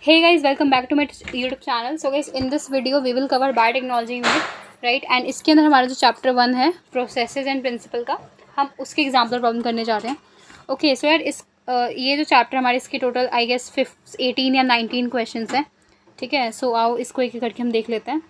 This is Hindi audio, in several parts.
Hey guys, welcome back to my YouTube channel. So guys, in this video we will cover biotechnology unit, right? And इसके अंदर हमारा जो चैप्टर 1 है प्रोसेसेस एंड प्रिंसिपल का, हम उसके एग्जाम्पल प्रॉब्लम करने जा रहे हैं. ओके सो यार ये जो चैप्टर हमारे इसके टोटल आई गेस 18 या 19 क्वेश्चन हैं. ठीक है, सो आओ इसको एक एक करके हम देख लेते हैं.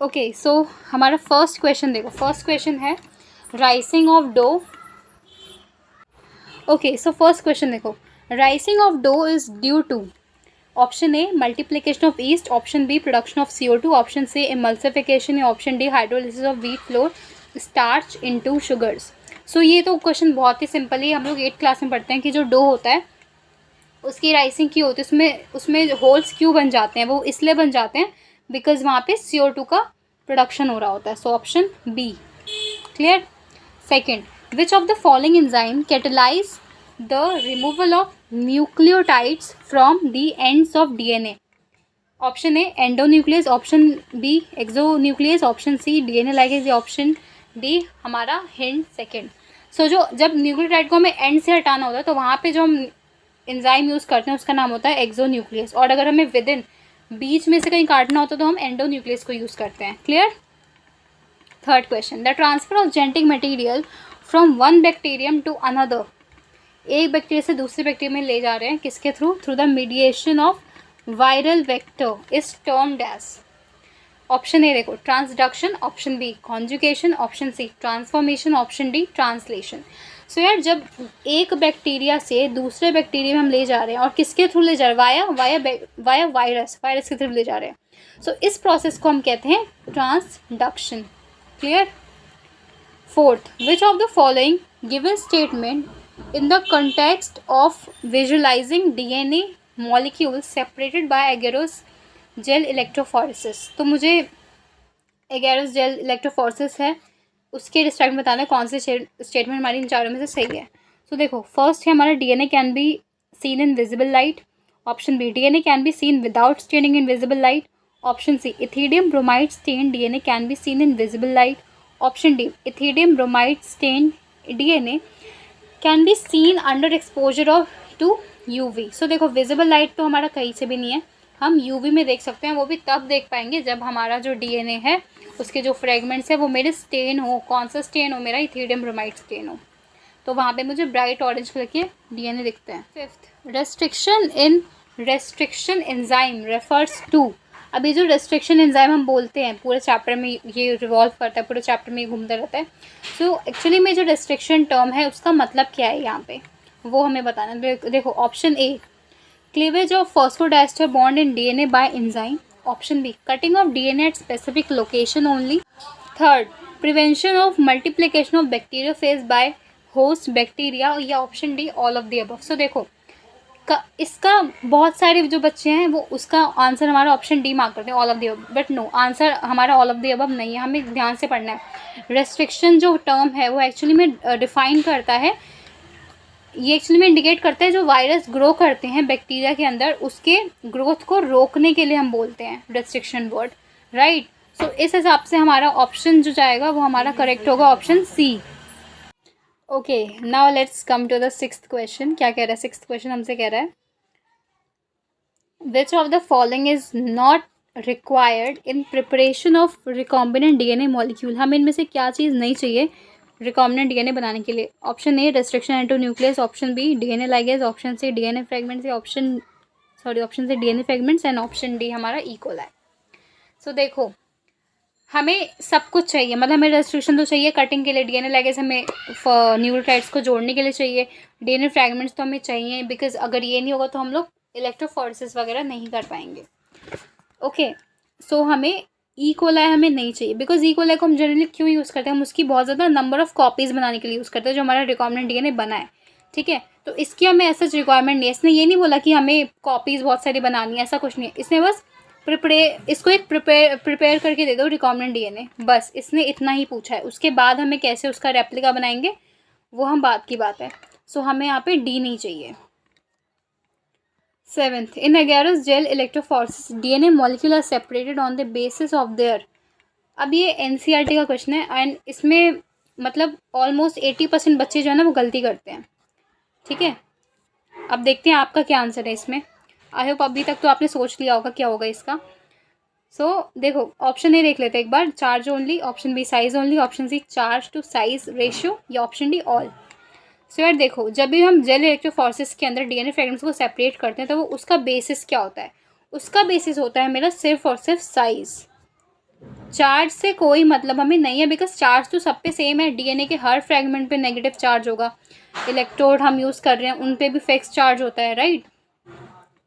ओके सो हमारा फर्स्ट क्वेश्चन देखो. फर्स्ट क्वेश्चन है rising of dough. Okay so first question देखो, rising of dough is due to option A multiplication of yeast, option B production of CO2, option C emulsification या option D hydrolysis of wheat flour starch into sugars. So ये तो क्वेश्चन बहुत ही सिंपल ही हम लोग 8th क्लास में पढ़ते हैं कि जो डो होता है उसकी राइसिंग क्यों होती है, उसमें होल्स क्यों बन जाते हैं. वो इसलिए बन जाते हैं बिकॉज वहाँ पे CO2 का प्रोडक्शन हो रहा होता है. So option B. Clear. Second, which of the following enzyme catalyse the removal of nucleotides from the ends of DNA. Option A endonuclease, option B exonuclease, option C DNA ligase या ऑप्शन डी हमारा हिंट सेकेंड. सो जब न्यूक्लियोटाइड को हमें एंड से हटाना होता है तो वहाँ पे जो हम एंजाइम यूज़ करते हैं उसका नाम होता है एक्सोन्यूक्लियस, और अगर हमें विद इन बीच में से कहीं काटना होता तो हम एंडोन्यूक्लियस को यूज़ करते हैं. Clear. Third question, the transfer of genetic material from one bacterium to another. एक बैक्टीरिया से दूसरे बैक्टीरिया में ले जा रहे हैं किसके through? Through the mediation of viral vector is termed as. Option A देखो transduction, option B conjugation, option C transformation, option D translation. So यार जब एक बैक्टीरिया से दूसरे बैक्टीरिया में हम ले जा रहे हैं और किसके थ्रू ले जा रहे हैं? वाया वायरस के थ्रू ले जा रहे हैं. सो इस प्रोसेस को हम कहते हैं transduction. Clear. Fourth, which of the following given statement in the context of visualising DNA molecules separated by agarose gel electrophoresis. तो मुझे एगेरोस जेल इलेक्ट्रोफोरेसिस है उसके रिस्पेक्ट में बताना है कौन से स्टेटमेंट हमारी इन चारों में से सही है. तो देखो फर्स्ट है हमारा DNA can be seen in visible light, option B DNA can be seen without staining in visible light, option C ethidium bromide stain DNA can be seen in visible light, option D ethidium bromide stain DNA can be seen under exposure of to UV. So देखो विजिबल लाइट तो हमारा कहीं से भी नहीं है, हम UV में देख सकते हैं. वो भी तब देख पाएंगे जब हमारा जो DNA है उसके जो फ्रेगमेंट्स है वो मेरे स्टेन हो. कौन सा स्टेन हो? मेरा इथीडियम ब्रोमाइड स्टेन हो, तो वहाँ पे मुझे ब्राइट ऑरेंज कलर के DNA दिखते हैं. Fifth, restriction enzyme refers to. अभी जो रेस्ट्रिक्शन एंजाइम हम बोलते हैं पूरे चैप्टर में ये रिवॉल्व करता है, पूरे चैप्टर में ये घूमता रहता है. सो एक्चुअली में जो रेस्ट्रिक्शन टर्म है उसका मतलब क्या है यहाँ पे वो हमें बताना. देखो option A cleavage of phosphodiester bond in DNA by enzyme, option B cutting of DNA at specific location only, third prevention of multiplication of bacteria phage by host bacteria, या option D all of the above. So देखो इसका बहुत सारे जो बच्चे हैं वो उसका आंसर हमारा ऑप्शन डी मार्क करते हैं all of the above, but no answer हमारा ऑल ऑफ द अबव नहीं है. हमें ध्यान से पढ़ना है. रेस्ट्रिक्शन जो टर्म है वो एक्चुअली में डिफाइन करता है, ये एक्चुअली में इंडिकेट करता है जो वायरस ग्रो करते हैं बैक्टीरिया के अंदर उसके ग्रोथ को रोकने के लिए हम बोलते हैं रेस्ट्रिक्शन वर्ड. राइट. सो इस हिसाब से हमारा ऑप्शन जो जाएगा वो हमारा करेक्ट होगा option C. Okay now let's come to the sixth question. क्या कह रहा है सिक्स्थ क्वेश्चन? हमसे कह रहा है विच of the following is not required in preparation of recombinant DNA molecule. हमें इनमें से क्या चीज़ नहीं चाहिए रिकॉम्बिनेंट DNA बनाने के लिए? Option A restriction into nucleus, option B DNA ligase, option C DNA fragments, option C DNA fragments and option D हमारा E. coli. सो देखो हमें सब कुछ चाहिए, मतलब हमें रेस्ट्रिक्शन तो चाहिए कटिंग के लिए, DNA लाइगेज हमें न्यूक्लियोटाइड्स को जोड़ने के लिए चाहिए, DNA फ्रेगमेंट्स तो हमें चाहिए बिकॉज अगर ये नहीं होगा तो हम लोग इलेक्ट्रोफोरेसिस वगैरह नहीं कर पाएंगे. ओके सो हमें E. coli हमें नहीं चाहिए बिकॉज E. coli को हम जनरली क्यों यूज़ करते हैं? हम उसकी बहुत ज़्यादा नंबर ऑफ़ कॉपीज़ बनाने के लिए यूज़ करते हैं जो हमारा रिकॉम्बिनेंट DNA बना है. ठीक है, तो इसकी हमें ऐसा रिक्वायरमेंट नहीं है. इसने ये नहीं बोला कि हमें कॉपीज़ बहुत सारी बनानी है, ऐसा कुछ नहीं है. इसने बस इसको एक प्रिपेयर करके दे दो रिकॉम्बिनेंट DNA, बस इसने इतना ही पूछा है. उसके बाद हमें कैसे उसका रेप्लिका बनाएंगे वो हम बात की बात है. सो हमें यहाँ पे D नहीं चाहिए. Seventh, in agarose gel electrophoresis DNA molecule are separated on the basis of their. अब ये NCERT का क्वेश्चन है एंड इसमें मतलब ऑलमोस्ट 80% बच्चे जो है ना वो गलती करते हैं। ठीक है, अब देखते हैं आपका क्या आंसर है इसमें। आई होप अभी तक तो आपने सोच लिया होगा क्या होगा इसका। देखो ऑप्शन ए देख लेते हैं एक बार, charge only, option B size only, option C charge to size ratio, या ऑप्शन डी ऑल। यार देखो, जब भी हम जेल इलेक्ट्रोफोरेसिस के अंदर डीएनए फ्रेगमेंट्स को सेपरेट करते हैं तो वो उसका बेसिस क्या होता है? उसका बेसिस होता है मेरा सिर्फ और सिर्फ साइज। चार्ज से कोई मतलब हमें नहीं है, बिकॉज चार्ज तो सब पे सेम है। डीएनए के हर फ्रेगमेंट पे नेगेटिव चार्ज होगा। इलेक्ट्रोड हम यूज़ कर रहे हैं उन पे भी फिक्स चार्ज होता है, राइट।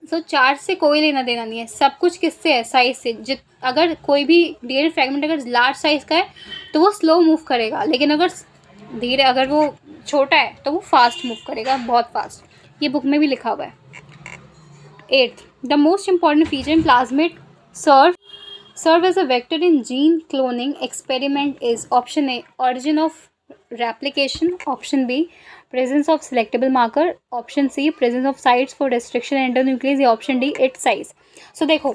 चार्ज से कोई लेना देना नहीं है, सब कुछ किससे है? साइज से। अगर कोई भी डीएनए फ्रेगमेंट अगर लार्ज साइज का है तो वो स्लो मूव करेगा, लेकिन अगर वो छोटा है तो वो फास्ट मूव करेगा, बहुत फास्ट। ये बुक में भी लिखा हुआ है। 8th, the most important feature in plasmid serve as a vector in gene cloning experiment is option A origin of replication, option B presence of selectable marker, option C presence of sites for restriction endonuclease, या option D its size। देखो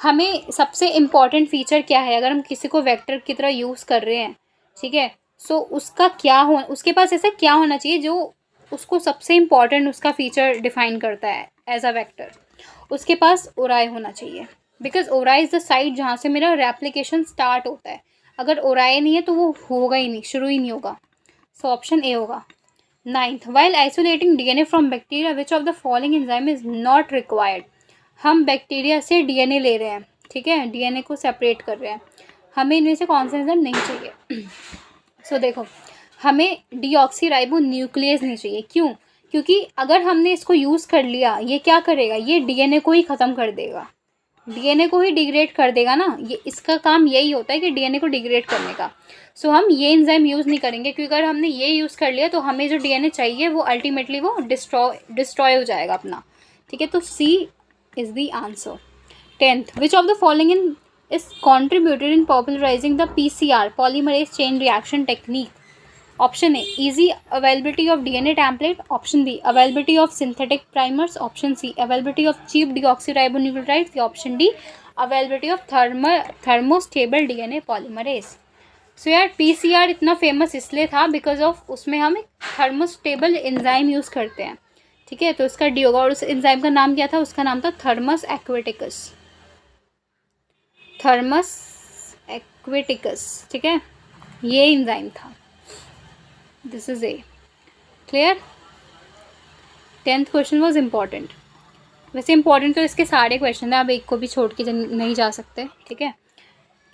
हमें सबसे इम्पॉर्टेंट फीचर क्या है अगर हम किसी को वेक्टर की तरह यूज़ कर रहे हैं, ठीक है। उसका क्या हो, उसके पास ऐसा क्या होना चाहिए जो उसको सबसे इम्पॉर्टेंट उसका फीचर डिफाइन करता है एज अ वेक्टर। उसके पास ओराई होना चाहिए, because Orai is the site जहाँ से मेरा रेप्लिकेशन स्टार्ट होता है। अगर ओराई नहीं है तो वो होगा ही नहीं, शुरू ही नहीं होगा। ऑप्शन ए होगा। 9th, while isolating DNA from bacteria which of the following enzyme is not required. हम बैक्टीरिया से डीएनए ले रहे हैं, ठीक है, डीएनए को सेपरेट कर रहे हैं, हमें इनमें से कौन सा एंजाइम नहीं चाहिए। देखो हमें डीऑक्सीराइबो न्यूक्लियस नहीं चाहिए। क्यों? क्योंकि अगर हमने इसको यूज़ कर लिया, ये क्या करेगा? ये डीएनए को ही ख़त्म कर देगा, डीएनए को ही डिग्रेड कर देगा ना। ये इसका काम यही होता है कि डीएनए को डिग्रेड करने का। हम ये एंजाइम यूज़ नहीं करेंगे, क्योंकि अगर हमने ये यूज़ कर लिया तो हमें जो डीएनए चाहिए वो अल्टीमेटली वो डिस्ट्रॉय हो जाएगा अपना, ठीक है। तो C is the answer. 10th, which of the following in is contributed in popularising the PCR polymerase chain reaction technique. Option A easy availability of DNA template, option B availability of synthetic primers, option C availability of cheap deoxyribonucleotides, या option D availability of thermostable DNA polymerase। यार PCR इतना फेमस इसलिए था बिकॉज ऑफ उसमें हम एक थर्मोस्टेबल एंजाइम यूज़ करते हैं, ठीक है। तो उसका डी होगा, और उस एंजाइम का नाम क्या था? उसका नाम था थर्मस एक्वेटिकस, ठीक है, ये एंजाइम था। This is a clear. 10th question was important. वैसे इंपॉर्टेंट तो इसके सारे क्वेश्चन हैं, आप एक को भी छोड़ के नहीं जा सकते, ठीक है।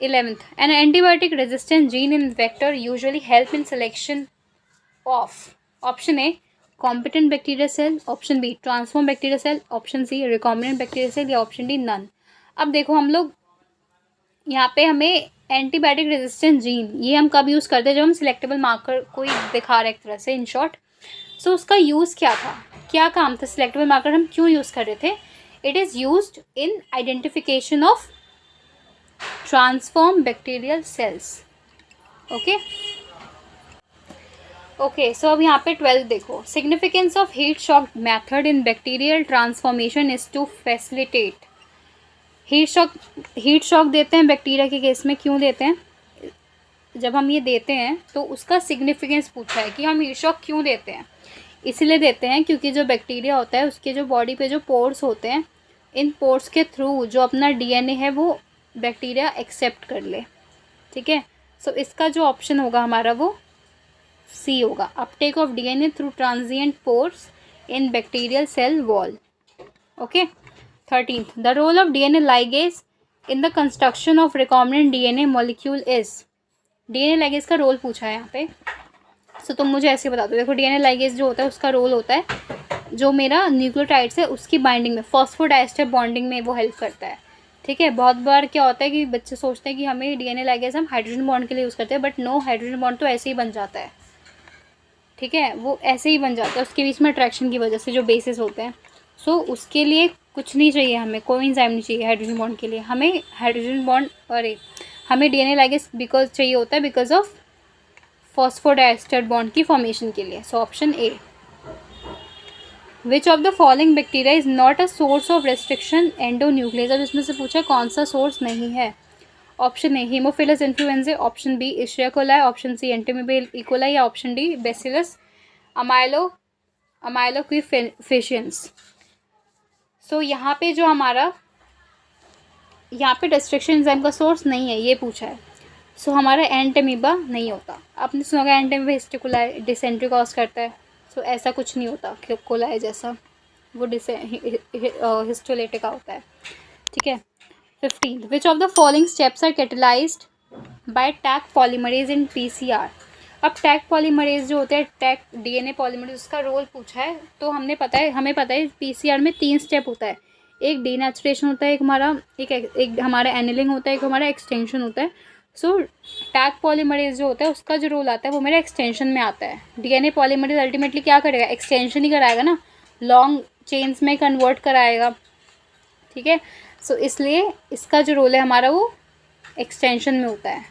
11th, an antibiotic resistant gene in vector usually help in selection of. Option A competent bacteria cell, option B transform bacteria cell, option C recombinant bacteria cell, या ऑप्शन डी नन। अब देखो हम लोग यहाँ पे हमें एंटीबायोटिक रेजिस्टेंट जीन ये हम कब यूज़ करते हैं? जब हम सिलेक्टेबल मार्कर कोई दिखा रहे एक तरह से, इन शॉर्ट। उसका यूज़ क्या था, क्या काम था? सिलेक्टेबल मार्कर हम क्यों यूज़ कर रहे थे? It is used in identification of transform bacterial cells. Okay, so अब यहाँ पे 12 देखो, significance of heat shock method in bacterial transformation is to facilitate. Heat shock देते हैं बैक्टीरिया के केस में, क्यों देते हैं? जब हम ये देते हैं तो उसका सिग्निफिकेंस पूछा है कि हम हीट शॉक क्यों देते हैं। इसलिए देते हैं क्योंकि जो बैक्टीरिया होता है उसके जो बॉडी पे जो पोर्स होते हैं, इन पोर्स के थ्रू जो अपना डीएनए है वो बैक्टीरिया एक्सेप्ट कर ले, ठीक है। इसका जो ऑप्शन होगा हमारा वो सी होगा, uptake of DNA through transient pores in bacterial cell wall. Okay. 13th, the role of DNA ligase in the construction of recombinant DNA molecule is. DNA ligase का रोल पूछा है यहाँ पे, तुम मुझे ऐसे बता दो। देखो डीएनए लाइगेज जो होता है उसका रोल होता है जो मेरा न्यूक्लियोटाइड्स है उसकी बाइंडिंग में, फॉस्फोडाइस्टर बॉन्डिंग में वो हेल्प करता है, ठीक है। बहुत बार क्या होता है कि बच्चे सोचते हैं कि हमें डीएनए लाइगेज हम हाइड्रोजन बॉन्ड के लिए यूज़ करते हैं, बट नो, हाइड्रोजन बॉन्ड तो ऐसे ही बन जाता है, ठीक है, वो ऐसे ही बन जाता है उसके बीच में अट्रैक्शन की वजह से जो बेसिस होते हैं। उसके लिए कुछ नहीं चाहिए, हमें कोई एंजाइम नहीं चाहिए हाइड्रोजन बॉन्ड के लिए। हमें हाइड्रोजन बॉन्ड हमें डीएनए लाइगेज बिकॉज चाहिए होता है बिकॉज ऑफ फॉस्फोडाइस्टर बॉन्ड की फॉर्मेशन के लिए। Option A. Which of the following bacteria is not a source of restriction endonuclease. अब इसमें से पूछा कौन सा सोर्स नहीं है। Option A Haemophilus influenzae, option B Escherichia coli, option C Entamoeba E coli या option D Bacillus amyloliquefaciens. So यहाँ पे जो हमारा यहाँ पे डिस्ट्रक्शन एंजाइम का सोर्स नहीं है, ये पूछा है। सो हमारा एंटीमीबा नहीं होता। आपने सुना होगा एंटीमीबा हिस्टिकुलाई डिसेंट्री कॉज करता है। सो ऐसा कुछ नहीं होता कोलाई जैसा, वो हिस्टोलेटिका होता है। ठीक है। 15 which of the following steps are catalysed by Taq polymerase in PCR. अब टैग पॉलीमरेज जो होता है, टैग डीएनए पॉलीमरेज, उसका रोल पूछा है। तो हमें पता है पीसीआर में 3 स्टेप होता है। एक डीनेचुरेशन होता है, एक हमारा एनिलिंग होता है, एक हमारा एक्सटेंशन होता है। सो टैग पॉलीमरेज जो होता है उसका जो रोल आता है वो मेरा एक्सटेंशन में आता है। डीएनए पॉलीमरेज अल्टीमेटली क्या करेगा, एक्सटेंशन ही कराएगा ना, लॉन्ग चेन्स में कन्वर्ट कराएगा। ठीक है। सो इसलिए इसका जो रोल है हमारा वो एक्सटेंशन में होता है,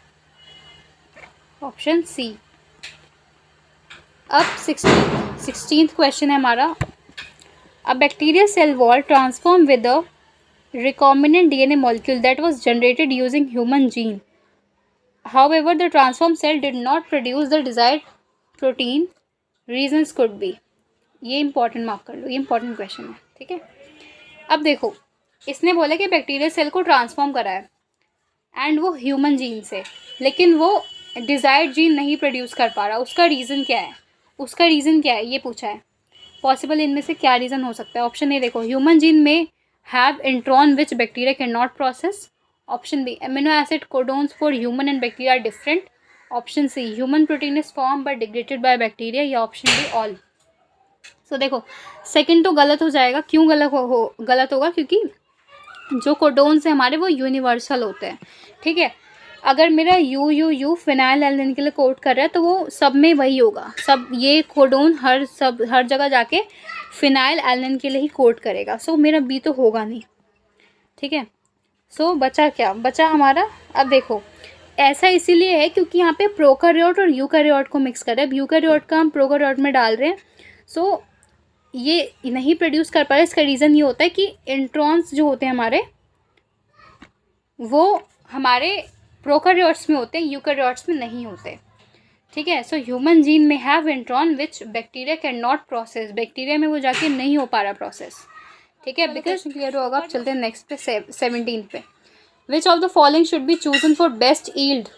ऑप्शन सी। अब 16th क्वेश्चन है हमारा, a bacterial cell wall transform with the recombinant DNA molecule that was generated using human gene. However, the transformed cell did not produce the desired protein. Reasons could be. ये इंपॉर्टेंट मार्क कर लो, ये इंपॉर्टेंट क्वेश्चन है। ठीक है। अब देखो, इसने बोला कि बैक्टीरियल सेल को ट्रांसफॉर्म करा है एंड वो ह्यूमन जीन से, लेकिन वो डिजायर्ड जीन नहीं प्रोड्यूस कर पा रहा। उसका रीज़न क्या है, ये पूछा है। पॉसिबल इनमें से क्या रीज़न हो सकता है। ऑप्शन ए देखो, ह्यूमन जीन में have intron which bacteria cannot process. Option B, amino acid codons for human and bacteria are different. Option C, human protein is formed but degraded by bacteria, या option D all. So देखो, सेकंड तो गलत हो जाएगा। क्यों गलत होगा, क्योंकि जो कोडोन्स है हमारे वो यूनिवर्सल होते हैं। ठीक है। अगर मेरा यू फिनाइल एल्निन के लिए कोड कर रहा है तो वो सब में वही होगा, सब ये कोडोन हर जगह जाके फिनाइल एल्निन के लिए ही कोड करेगा। सो मेरा बी तो होगा नहीं। ठीक है। सो बचा हमारा। अब देखो, ऐसा इसीलिए है क्योंकि यहाँ पे प्रोकैरियोट और यूकैरियोट को मिक्स कर रहे हैं। अब यूकैरियोट का हम प्रोकैरियोट में डाल रहे हैं। सो ये नहीं प्रोड्यूस कर पा रहे। इसका रीज़न ये होता है कि इंट्रॉन्स जो होते हैं हमारे, वो हमारे प्रोकैरियोट्स में होते हैं, यूकैरियोट्स में नहीं होते। ठीक है। सो ह्यूमन जीन में have intron which bacteria can not process. Bacteria में वो जाके नहीं हो पा रहा प्रोसेस। ठीक है। बिकॉज क्लियर होगा। अब चलते हैं नेक्स्ट पे, 17 पे। Which of the following should be chosen for best yield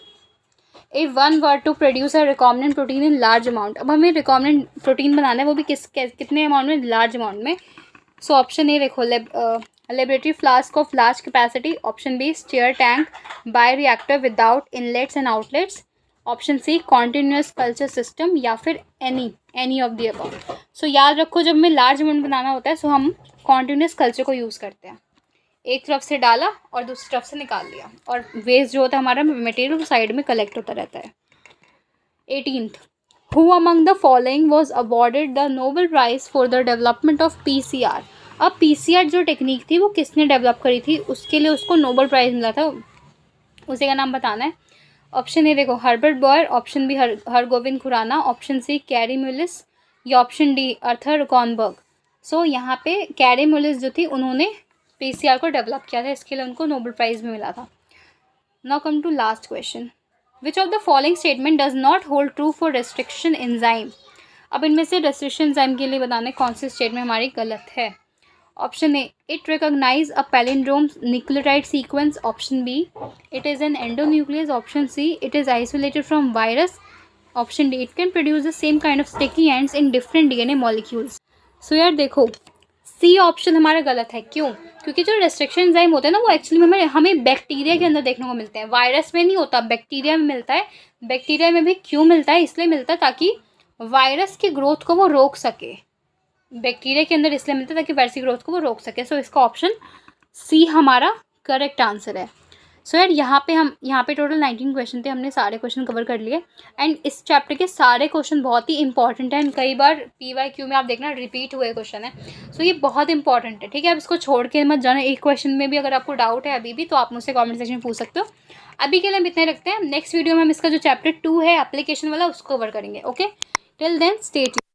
if one were to produce a recombinant protein in large amount. अब हमें रिकॉम्बिनेंट प्रोटीन बनाना है, वो भी कितने अमाउंट में, लार्ज अमाउंट में। सो ऑप्शन ए देखो, laboratory flask of large capacity. Option B, stir tank bioreactor without inlets and outlets. Option C, continuous culture system, या फिर any of the above. So याद रखो, जब हमें लार्ज अमाउंट बनाना होता है सो हम कॉन्टिन्यूस कल्चर को यूज़ करते हैं। एक तरफ से डाला और दूसरी तरफ से निकाल लिया, और वेस्ट जो होता है हमारा मटेरियल साइड में कलेक्ट होता रहता है। 18th, who among the following was awarded the Nobel prize for the development of PCR. अब पीसीआर जो टेक्निक थी वो किसने डेवलप करी थी, उसके लिए उसको नोबेल प्राइज़ मिला था, उसी का नाम बताना है। ऑप्शन ए देखो, Herbert Boyer. Option B, Hargobind Khorana. Option C, Kary Mullis, या option D, Arthur Kornberg. So यहाँ पे कैरी म्यूलिस जो थी उन्होंने पीसीआर को डेवलप किया था, इसके लिए उनको नोबेल प्राइज़ भी मिला था। Now come to last question, which of the following statement does not hold true for restriction enzyme. अब इनमें से रेस्ट्रिक्शन एंजाइम के लिए बताने कौन सी स्टेटमेंट हमारी गलत है। Option A, it recognise a palindrome nucleotide sequence. Option B, it is an endonuclease. Option C, it is isolated from virus. Option D, it can produce the same kind of sticky ends in different DNA molecules. So यार देखो, सी ऑप्शन हमारा गलत है। क्यों? क्योंकि जो रेस्ट्रिक्शन एंजाइम होते हैं ना वो एक्चुअली हमें बैक्टीरिया के अंदर देखने को मिलते हैं, वायरस में नहीं होता, बैक्टीरिया में मिलता है। बैक्टीरिया में भी क्यों मिलता है? इसलिए मिलता है ताकि वायरस की ग्रोथ को वो रोक सके। बैक्टीरिया के अंदर इसलिए मिलता है ताकि वायरस की ग्रोथ को वो रोक सके। सो इसका ऑप्शन सी हमारा करेक्ट आंसर है। सो यार यहाँ पे टोटल 19 क्वेश्चन थे, हमने सारे क्वेश्चन कवर कर लिए। एंड इस चैप्टर के सारे क्वेश्चन बहुत ही इंपॉर्टेंट हैं, कई बार PYQ में आप देखना रिपीट हुए क्वेश्चन है। सो ये बहुत इंपॉर्टेंट है। ठीक है, अब इसको छोड़ के मत जाना। एक क्वेश्चन में भी अगर आपको डाउट है अभी भी तो आप मुझसे कॉमेंट सेक्शन में पूछ सकते हो। अभी के लिए हम इतने रखते हैं। नेक्स्ट वीडियो में हम इसका जो चैप्टर 2 है एप्लीकेशन वाला उसको कवर करेंगे। Okay, till then stay tuned.